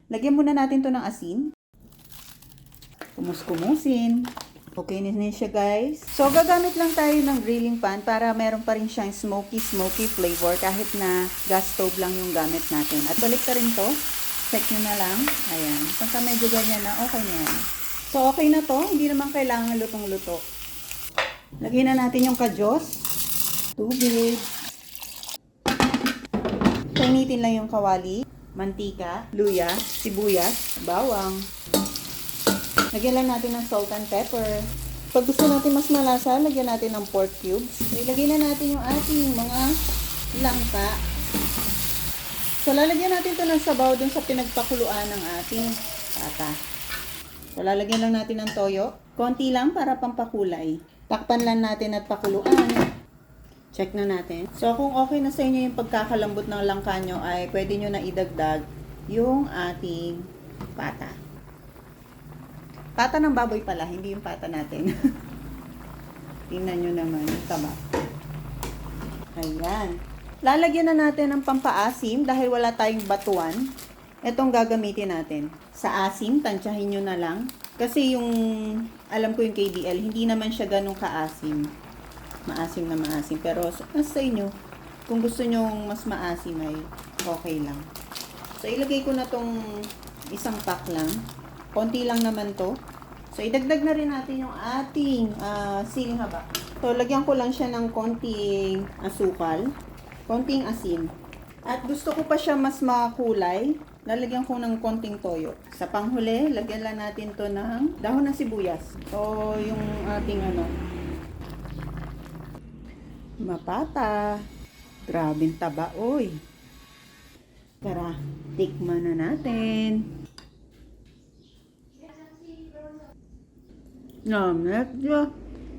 Lagyan muna natin to ng asin. Kumus-kumusin. Okay na siya guys. So gagamit lang tayo ng grilling pan para meron pa rin siyang smoky flavor kahit na gas stove lang yung gamit natin. At balik ta rin to. Check nyo na lang. Ayan. Pagka medyo ganyan na, okay na yan. So okay na to. Hindi naman kailangan lutong-luto. Lagyan na natin yung kadyos. Tubig. Painitin lang yung kawali. Mantika. Luya. Sibuyas. Bawang. Lagyan lang natin ng salt and pepper. Pag gusto natin mas malasa, lagyan natin ng pork cubes. So, ilagay na natin yung ating mga langka. So, lalagyan natin ito ng sabaw dun sa pinagpakuluan ng ating pata. So, lalagyan lang natin ng toyo. Konti lang para pampakulay. Takpan lang natin at pakuluan. Check na natin. So, kung okay na sa inyo yung pagkakalambot ng langka nyo, ay pwede nyo na idagdag yung ating pata. Pata ng baboy pala, hindi yung pata natin. Tingnan nyo naman yung taba. Ayan. Lalagyan na natin ng pampaasim dahil wala tayong batuan. Itong gagamitin natin. Sa asim, tansyahin nyo na lang. Kasi yung, alam ko yung KDL, hindi naman siya ganun kaasim. Maasim na maasim. Pero sa inyo, kung gusto nyo mas maasim ay okay lang. So, ilagay ko na tong isang pack lang. Konti lang naman to. So, idagdag na rin natin yung ating siling haba. So, lagyan ko lang siya ng konting asukal, konting asin. At gusto ko pa siya mas makulay, lalagyan ko ng konting toyo. Sa panghuli, lagyan lang natin to ng dahon ng sibuyas. So, yung ating mapata. Grabing taba, oy. Tara, tikman na natin. Namit,